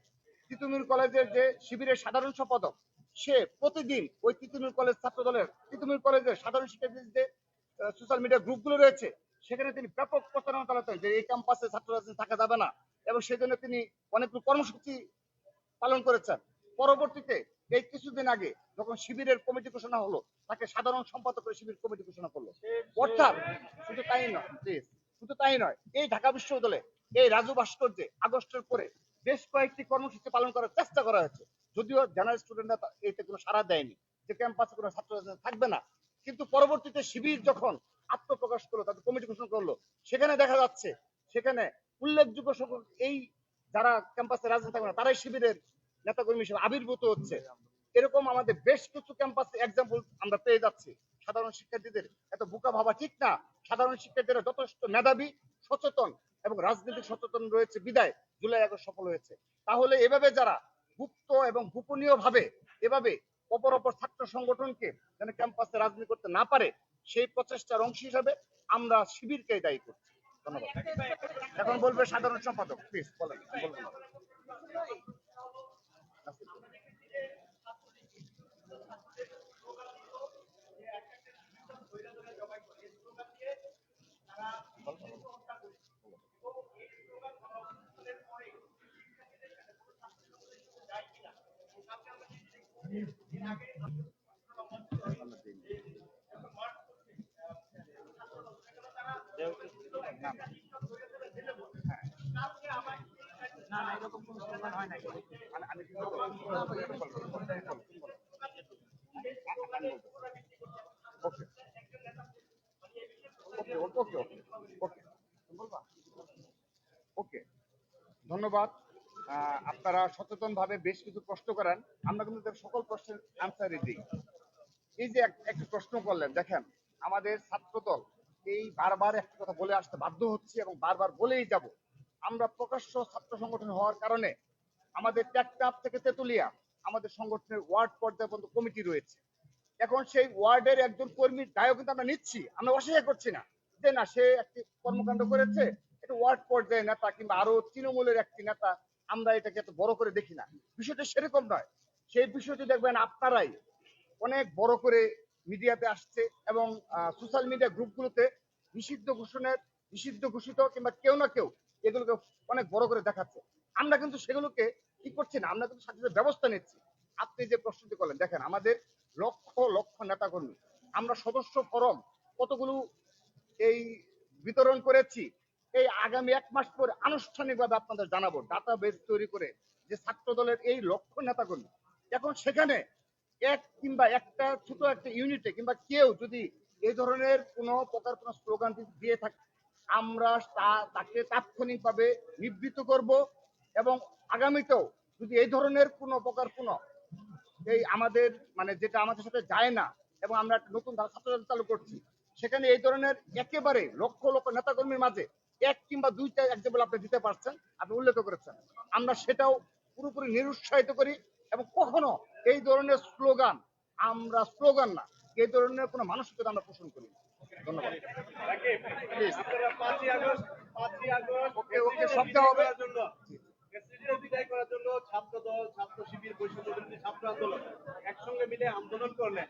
তিতুমির কলেজের যে শিবিরের সাধারণ সম্পাদক সে প্রতিদিন ওই তিতুমির কলেজ ছাত্র দলের তিতুমির কলেজের সাধারণ শিক্ষার্থীদের যে সোশ্যাল মিডিয়া গ্রুপগুলো রয়েছে সেখানে তিনি ব্যাপক প্রচারণা চালাতেন যে এই ক্যাম্পাসে ছাত্র রাজনীতি থাকা যাবে না, এবং সেই জন্য তিনি অনেকগুলো কর্মসূচি পালন করেছেন। পরবর্তীতে এই কিছুদিন আগে যখন শিবিরের কমিটি ঘোষণা হলো, তাকে সাধারণ সম্পাদক করে শিবির কমিটি ঘোষণা করলো। অর্থাৎ শুধু তাই নয়, প্লিজ, শুধু তাই নয়, এই ঢাকা বিশ্ববিদ্যালয়ে এই রাজু ভাস্কর্যে আগস্টের পরে বেশ কয়েকটি কর্মসূচি পালন করার চেষ্টা করা হয়েছে, যদিও জেনারেল স্টুডেন্টরা এতে কোনো সাড়া দেয়নি যে ক্যাম্পাসে কোনো ছাত্র থাকবে না। কিন্তু পরবর্তীতে শিবির যখন আত্মপ্রকাশ করলো, তাদের কমিটি ঘোষণা করলো, সেখানে দেখা যাচ্ছে সেখানে উল্লেখযোগ্য সংখ্যক এই যারা ক্যাম্পাসে রাজনীতি থাকবে না তারাই শিবিরের নেতাকর্মী হিসেবে আবির্ভূত হচ্ছে। এরকম আমাদের বেশ কিছু ক্যাম্পাসে এক্সাম্পল আমরা পেয়ে যাচ্ছি। সাধারণ শিক্ষার্থীদের এত বোকা ভাবা ঠিক না। সাধারণ শিক্ষার্থীরা যথেষ্ট মেধাবী, সচেতন এবং রাজনৈতিক সচেতন রয়েছে বিদায় জুলাই আগস্ট সফল হয়েছে। তাহলে এভাবে যারা গুপ্ত এবং গোপনীয় ভাবে এভাবে অপর ছাত্র সংগঠনকে যেন ক্যাম্পাসে রাজনীতি করতে না পারে, সেই প্রচেষ্টার অংশ হিসাবে আমরা শিবিরকে দায়ী করছি। ধন্যবাদ। এখন বলবে সাধারণ সম্পাদক, প্লিজ বলেন। ওকে, ধন্যবাদ। আপনারা সচেতন ভাবে বেশ কিছু প্রশ্ন করেন, আমরা কিন্তু সকল প্রশ্নের আনসারই দিই। এই যে একটা প্রশ্ন করলেন, দেখেন আমাদের ছাত্রদল এই বারবার একটা কথা বলে আসতে বাধ্য হচ্ছে এবং বারবার বলেই যাব, আমরা প্রকাশ্য ছাত্র সংগঠন হওয়ার কারণে আমাদের ট্যাকটাপ থেকে তেতুলিয়া আমাদের সংগঠনের ওয়ার্ড পর্যায়ে পর্যন্ত কমিটি রয়েছে। এখন সেই ওয়ার্ডের একজন কর্মীর দায়ও কিন্তু আমরা নিচ্ছি, আমরা অস্বীকার করছি না যে না সে একটি কর্মকাণ্ড করেছে, এটা ওয়ার্ড পর্যায়ে নেতা কিংবা আরো তৃণমূলের একটি নেতা, আমরা এটাকে এত বড় করে দেখি না। বিষয়টা সেরকম নয়। সেই বিষয়টি দেখবেন আপনারাই অনেক বড় করে মিডিয়াতে আসছে এবং সোশ্যাল মিডিয়া গ্রুপগুলোতে নিষিদ্ধ ঘোষিত কিংবা কেউ না কেউ এগুলোকে অনেক বড় করে দেখাচ্ছে। আমরা কিন্তু সেগুলোকে কি করছি না, আমরা কিন্তু সাথে সাথে ব্যবস্থা নিচ্ছি। আপনি যে প্রশ্নটি করলেন, দেখেন আমাদের লক্ষ লক্ষ নেতাকর্মী, আমরা সদস্য ফরম কতগুলো এই বিতরণ করেছি, এই আগামী 1 মাস পরে আনুষ্ঠানিকভাবে আপনাদের জানাবো ডাটা বেস তৈরি করে যে ছাত্র দলের এই লক্ষ নেতাকর্মী। এখন সেখানে এক কিংবা একটা ছোট একটা ইউনিটে কিংবা কেউ যদি এই ধরনের কোনো প্রকার কোনো স্লোগান দিয়ে থাকে, আমরা তাকে তাৎক্ষণিকভাবে নিবৃত্ত করব এবং আগামীতেও যদি এই ধরনের কোনো প্রকার কোনো এই আমাদের মানে যেটা আমাদের সাথে যায় না এবং আমরা একটা নতুন ছাত্রদল চালু করছি, সেখানে এই ধরনের একেবারে লক্ষ লক্ষ নেতাকর্মীর মাঝে এক কিংবা দুইটা এক্সাম্পল আপনি দিতে পারছেন, আপনি উল্লেখ করেছেন, আমরা সেটাও পুরোপুরি নিরুৎসাহিত করি এবং কখনো এই ধরনের স্লোগান, আমরা স্লোগান না, এই ধরনের কোনো মানসিকতা আমরা পোষণ করি না। ধন্যবাদ। ওকে ওকে, সব দেওয়া হবে। বিদায় করার জন্য ছাত্র দল, ছাত্র শিবির, বৈষম্য বিরোধী ছাত্র আন্দোলন একসঙ্গে মিলে আন্দোলন করলেন,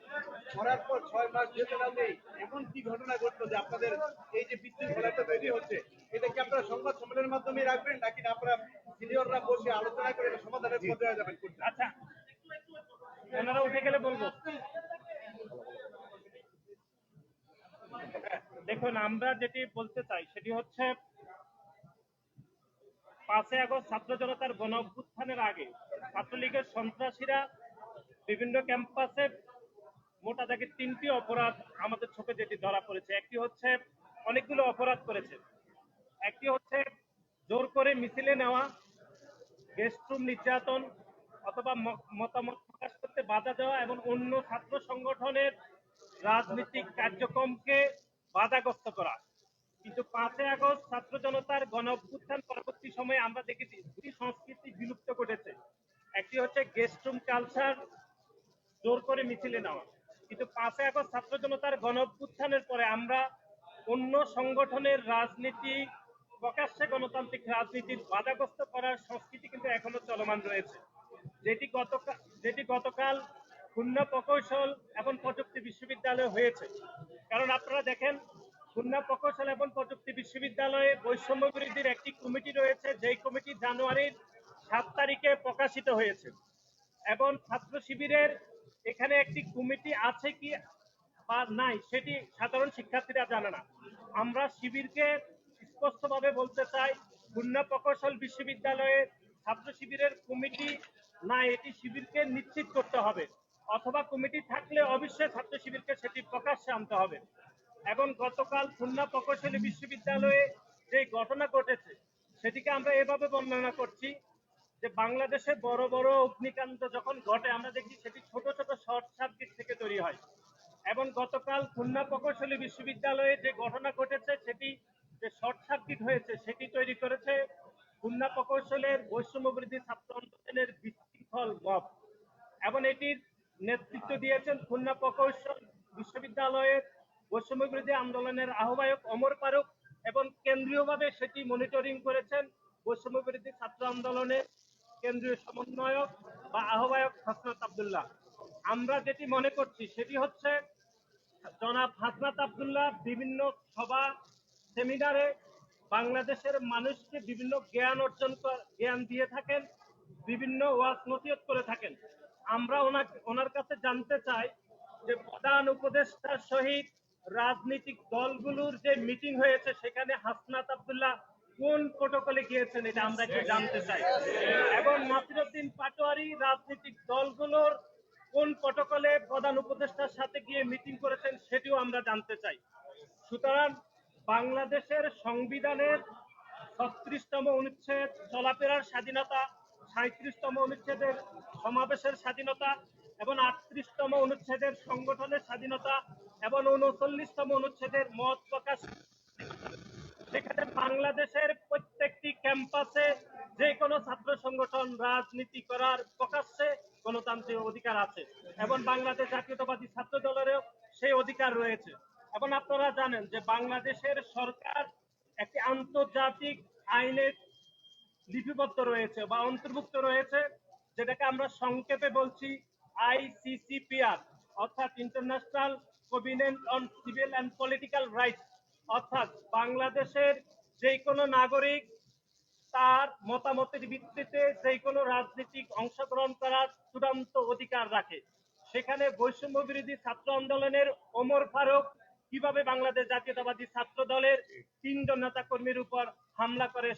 করার পর 6 মাস যেতে না নেই এমন কি ঘটনা ঘটলো যে আপনাদের এই যে বিশৃঙ্খলাটা তৈরি হচ্ছে, এটা কি আপনারা সংবাদ সম্মেলনের মাধ্যমে রাখবেন নাকি আপনারা সিনিয়ররা বসে আলোচনা করে এটা সমাধানের পর্যায়ে যাবেন? আচ্ছা, ওনারা উঠে গেলে বলবো। দেখুন, আমরা যেটি বলতে চাই সেটি হচ্ছে 5 আগস্ট ছাত্র জনতার গণ অভ্যুত্থানের আগে ছাত্রলীগের সন্ত্রাসীরা বিভিন্ন ক্যাম্পাসে মোটা দাগে 3টি অপরাধ আমাদের চোখে যেটি ধরা পড়েছে। একটি হচ্ছে অনেকগুলো অপরাধ করেছে। একটি হচ্ছে জোর করে মিছিলে নেওয়া, গেস্ট রুম নির্যাতন অথবা মতামত প্রকাশ করতে বাধা দেওয়া এবং অন্য ছাত্র সংগঠনের রাজনৈতিক কার্যক্রমকে বাধাগ্রস্ত করা। কিন্তু 5 আগস্ট ছাত্র জনতার গণ অভ্যুত্থান পরবর্তী সময়ে আমরা দেখেছি দুটি সংস্কৃতি বিলুপ্ত ঘটেছে। একটি হচ্ছে গেস্ট রুম কালচার, জোর করে মিছিলে নেওয়া। কিন্তু 5 আগস্ট ছাত্র জনতার গণ অভ্যুত্থানের পরে আমরা অন্য সংগঠনের রাজনীতি, প্রকাশ্যে গণতান্ত্রিক রাজনীতির বাধাগ্রস্ত করার সংস্কৃতি কিন্তু এখনো চলমান রয়েছে, যেটি গতকাল খুলনা প্রকৌশল এবং প্রযুক্তি বিশ্ববিদ্যালয় হয়েছে। কারণ আপনারা দেখেন, খুলনা প্রকৌশল এবং প্রযুক্তি বিশ্ববিদ্যালয়ে বৈষম্য বিরোধীর একটি কমিটি রয়েছে, যেই কমিটি জানুয়ারির 7 তারিখে প্রকাশিত হয়েছে। এবং ছাত্র শিবিরের এখানে একটি কমিটি আছে কি বা নাই সেটি সাধারণ শিক্ষার্থীরা জানে না। আমরা শিবিরকে স্পষ্টভাবে বলতে চাই, খুলনা প্রকৌশল বিশ্ববিদ্যালয়ে ছাত্র শিবিরের কমিটি না, এটি শিবিরকে নিশ্চিত করতে হবে, অথবা কমিটি থাকলে অবশ্যই ছাত্র শিবিরকে সেটি প্রকাশ্যে আনতে হবে। এবং গতকাল খুলনা প্রকৌশলী বিশ্ববিদ্যালয়ে যে ঘটনা ঘটেছে সেটিকে আমরা এভাবে বর্ণনা করছি যে বাংলাদেশে বড় বড় অগ্নিকাণ্ড যখন ঘটে আমরা দেখি সেটি ছোট ছোট শর্ট সার্কিট থেকে তৈরি হয়। এবং গতকাল খুলনা প্রকৌশলী বিশ্ববিদ্যালয়ে যে ঘটনা ঘটেছে সেটি যে শর্ট সার্কিট হয়েছে সেটি তৈরি করেছে খুলনা প্রকৌশলের বৈষম্য বিরোধী ছাত্র আন্দোলনের বিশৃঙ্খল মব। এবং এটির নেতৃত্ব দিয়েছেন খুলনা প্রকৌশল বিশ্ববিদ্যালয়ের বৈষম্য বিরোধী আন্দোলনের আহ্বায়ক ওমর ফারুক, এবং কেন্দ্রীয়ভাবে সেটি মনিটরিং করেছেন বৈষম্য বিরোধী ছাত্র আন্দোলনের কেন্দ্রীয় সমন্বয়ক বা আহ্বায়ক হাসনাত আব্দুল্লাহ। আমরা যেটি মনে করছি সেটি হচ্ছে, জনাব হাসনাত আব্দুল্লাহ বিভিন্ন সভা সেমিনারে বাংলাদেশের মানুষকে বিভিন্ন জ্ঞান দিয়ে থাকেন, বিভিন্ন ওয়াজ নসিহত করে থাকেন। আমরা ওনার কাছে জানতে চাই যে প্রধান উপদেষ্টার সহিত রাজনৈতিক দলগুলোর যে মিটিং হয়েছে সেখানে হাসনাত আব্দুল্লাহ কোন প্রটোকলে গিয়েছেন এটা আমরা একটু জানতে চাই। এবং নাসিরউদ্দিন পাটোয়ারি রাজনৈতিক দলগুলোর কোন প্রটোকলে প্রধান উপদেষ্টার সাথে গিয়ে মিটিং করেছেন সেটিও আমরা জানতে চাই। সুতরাং বাংলাদেশের সংবিধানের ৩৬তম অনুচ্ছেদ চলাফেরার স্বাধীনতা, ৩৭তম অনুচ্ছেদের সমাবেশের স্বাধীনতা, এবং ৩৮তম অনুচ্ছেদের সংগঠনের স্বাধীনতা, এবং ৩৯তম অনুচ্ছেদের মত প্রকাশ, সেখানে বাংলাদেশের প্রত্যেকটি ক্যাম্পাসে যে কোনো ছাত্র সংগঠন রাজনীতি করার প্রকাশ্যে গণতান্ত্রিক অধিকার আছে, এবং বাংলাদেশ জাতীয়তাবাদী ছাত্র দলেরও সেই অধিকার রয়েছে। এবং আপনারা জানেন যে বাংলাদেশের সরকার একটি আন্তর্জাতিক আইনের লিপিবদ্ধ রয়েছে বা অন্তর্ভুক্ত রয়েছে, যেটাকে আমরা সংক্ষেপে বলছি ICCPR, অর্থাৎ international covenant on civil and political rights. অর্থাৎ বাংলাদেশের যে কোনো নাগরিক তার মতামতের ভিত্তিতে যে কোনো রাজনৈতিক অংশগ্রহণ করার চূড়ান্ত অধিকার রাখে। সেখানে বৈষম্য বিরোধী ছাত্র আন্দোলনের ওমর ফারুক কিভাবে বাংলাদেশ জাতীয়তাবাদী ছাত্র দলের 3 জন নেতা কর্মীর উপর হামলা করে,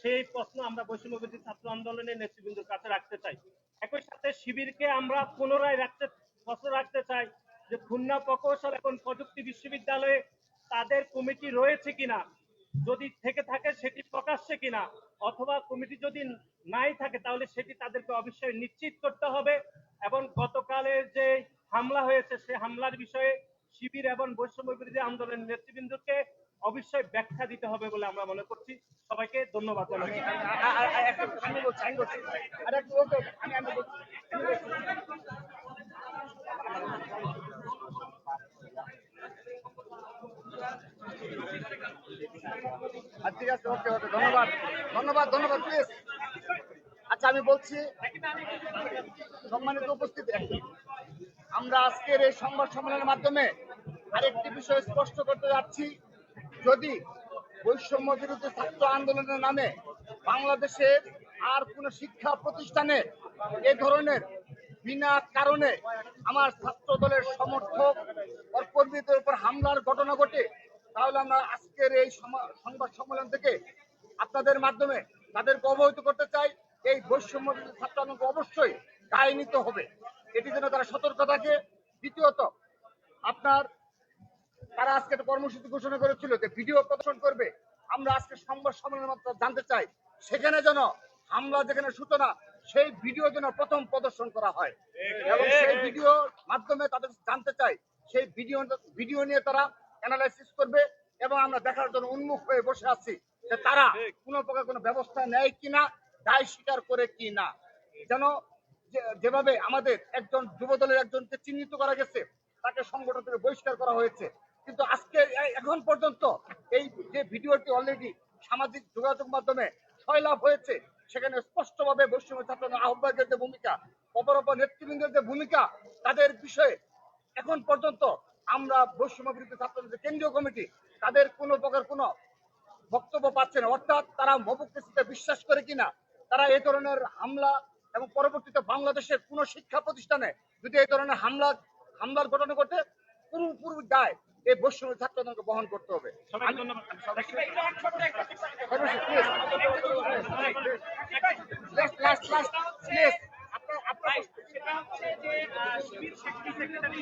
সেই প্রশ্ন আমরা বৈষম্য বিরোধী ছাত্র আন্দোলনের নেতৃবৃন্দের কাছে রাখতে চাই। একই সাথে শিবিরকে আমরা পুনরায় প্রশ্ন রাখতে চাই যে খুলনা প্রকৌশল এবং প্রযুক্তি বিশ্ববিদ্যালয়ে তাদের কমিটি রয়েছে কিনা, যদি থেকে থাকে সেটি প্রকাশ্যে কিনা, অথবা কমিটি যদি নাই থাকে তাহলে সেটি তাদেরকে অবশ্যই নিশ্চিত করতে হবে। এবং গতকালের যে হামলা হয়েছে সেই হামলার বিষয়ে শিবির এবং বৈষম্য বিরোধী আন্দোলনের নেতৃবৃন্দকে অবশ্যই ব্যাখ্যা দিতে হবে বলে আমরা মনে করছি। সবাইকে ধন্যবাদ জানাচ্ছি। ঠিক আছে, ওকে ওকে, ধন্যবাদ ধন্যবাদ ধন্যবাদ, প্লিজ। আচ্ছা, আমি বলছি, সম্মানিত উপস্থিতি, আমরা আজকের এই সংবাদ সম্মেলনের মাধ্যমে আরেকটি বিষয় স্পষ্ট করতে যাচ্ছি। যদি বৈষম্য বিরোধী ছাত্র আন্দোলনের নামে বাংলাদেশের আর কোন শিক্ষা প্রতিষ্ঠানে এ ধরনের বিনা কারণে আমার ছাত্র দলের সমর্থক ও কর্মীদের উপর হামলার ঘটনা ঘটে, তাহলে আমরা আজকের এই সংবাদ সম্মেলন থেকে আপনাদের মাধ্যমে তাদেরকে অবহিত করতে চাই, এই বৈষম্য বিরোধী ছাত্র আন্দোলন অবশ্যই দায় নিতে হবে, এটি যেন তারা সতর্ক থাকে। দ্বিতীয়ত, তারা আজকে একটা কর্মসূচি ঘোষণা করেছিল যে ভিডিও প্রদর্শন করবে। আমরা আজকে সংবাদ সম্মেলনের মাধ্যমে জানতে চাই সেখানে যেন হামলা যেখানে সূচনা, সেই ভিডিও যেন প্রথম প্রদর্শন করা হয়, এবং সেই ভিডিওর মাধ্যমে তাদের জানতে চাই সেই ভিডিও নিয়ে তারা অ্যানালাইসিস করবে, এবং আমরা দেখার জন্য উন্মুখ হয়ে বসে আছি যে তারা কোনো প্রকার কোনো ব্যবস্থা নেয় কিনা, দায় স্বীকার করে কি না। যেন যেভাবে আমাদের একজন যুব দলের একজনকে চিহ্নিত করা গেছে, তাকে সংগঠন থেকে বহিষ্কার করা হয়েছে, কিন্তু আজকে এখন পর্যন্ত এই যে ভিডিওটি অলরেডি সামাজিক যোগাযোগ মাধ্যমে সয়লাভ হয়েছে, সেখানে স্পষ্টভাবে বৈষম্য ছাত্র আহ্বায়কের যে ভূমিকা, অপরাপর নেতৃবৃন্দের যে ভূমিকা, তাদের বিষয়ে এখন পর্যন্ত আমরা বৈষম্য বিরোধী ছাত্রদের কেন্দ্রীয় কমিটি তাদের কোনো প্রকার কোনো বক্তব্য পাচ্ছে না। অর্থাৎ তারা মবুক্রেসিতে বিশ্বাস করে কিনা, তারা এই ধরনের হামলা এবং পরবর্তীতে বাংলাদেশের কোনো শিক্ষা প্রতিষ্ঠানে যদি এই ধরনের হামলার ঘটনা ঘটে পুরোপুরি দায় এই বৈষম্য ছাত্রদেরকে বহন করতে হবে। সবাইকে ধন্যবাদ। সেটা হচ্ছে যে শিবির সেক্রেটারি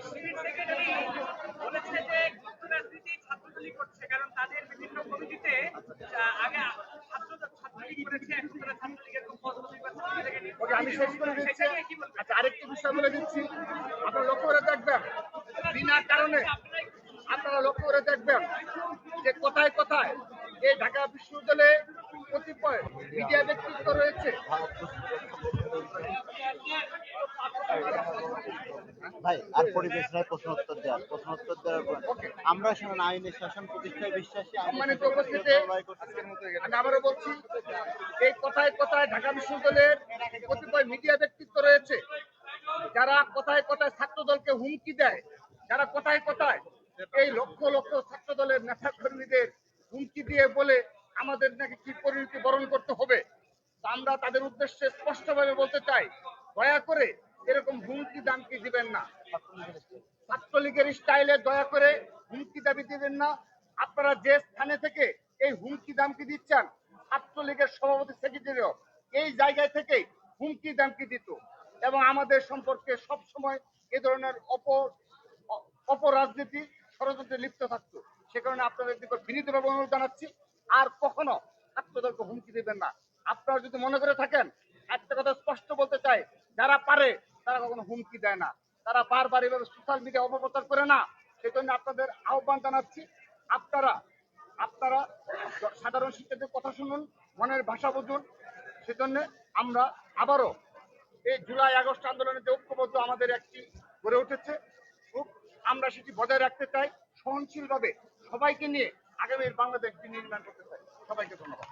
শিবির সেক্রেটারি বলেছে যে গুপ্ত রাজনীতি ছাত্রলীগ করছে, কারণ তাদের বিভিন্ন কমিটিতে আগে ছাত্রলীগ করেছে, এখন তারা ছাত্রলীগের পদবি বা ছাত্রলীগের ওকে, আমি শেষ করে দিচ্ছি। আচ্ছা, আরেকটি বিষয় বলে দিচ্ছি, আপনারা লক্ষ্য করে দেখবেন বিনা কারণে আপনারা লক্ষ্য করে দেখবেন যে কোথায় কোথায় এই ঢাকা বিশ্ববিদ্যালয়ে কতিপয় মিডিয়া ব্যক্তিত্ব রয়েছে। ভাই আর পরিবেশ নয়, প্রশ্ন উত্তর দেওয়ার পর আমরা শুনুন আইনের শাসন প্রতিষ্ঠায় বিশ্বাসী। সম্মানিত উপস্থিতি, আমি আবারও বলছি, এই কোথায় কোথায় ঢাকা বিশ্ববিদ্যালয়ের কতিপয় মিডিয়া ব্যক্তিত্ব রয়েছে যারা কোথায় কোথায় ছাত্র দলকে হুমকি দেয়, যারা কোথায় কোথায় এই লক্ষ লক্ষ ছাত্র দলের নেতা কর্মীদের হুমকি দিয়ে বলে আমাদের নাকি কি পরিণতি বরণ করতে হবে। তা আমরা তাদের উদ্দেশ্যে স্পষ্টভাবে বলতে চাই, দয়া করে এরকম হুমকি দামকি দিবেন না। ছাত্রলীগের স্টাইলে দয়া করে হুমকি দাবি দিবেন না। আপনারা যে স্থানে থেকে এই হুমকি দামকি দিচ্ছেন, ছাত্রলীগের সভাপতি সেক্রেটারিও এই জায়গায় থেকে হুমকি দামকি দিত এবং আমাদের সম্পর্কে সব সময় এ ধরনের অপরাজনীতি ষড়যন্ত্রে লিপ্ত থাকতো। সে কারণে আপনাদের দিকে বিনীতভাবে অনুরোধ জানাচ্ছি, আর কখনো ছাত্রদেরকে হুমকি দিবেন না। আপনারা যদি মনে করে থাকেন, একটা কথা স্পষ্ট বলতে চাই, যারা পারে তারা কখনো হুমকি দেয় না, তারা বারবার এভাবে সোশ্যাল মিডিয়া অপপ্রচার করে না। সেই জন্য আপনাদের আহ্বান জানাচ্ছি, আপনারা সাধারণ শিক্ষার্থীদের কথা শুনুন, মনের ভাষা বুঝুন। সেজন্য আমরা আবারও এই জুলাই আগস্ট আন্দোলনের যে ঐক্যবদ্ধ আমাদের একটি গড়ে উঠেছে, আমরা সেটি বজায় রাখতে চাই, সহনশীলভাবে সবাইকে নিয়ে আগামীর বাংলাদেশ নির্মাণ করতে চাই। সবাইকে ধন্যবাদ।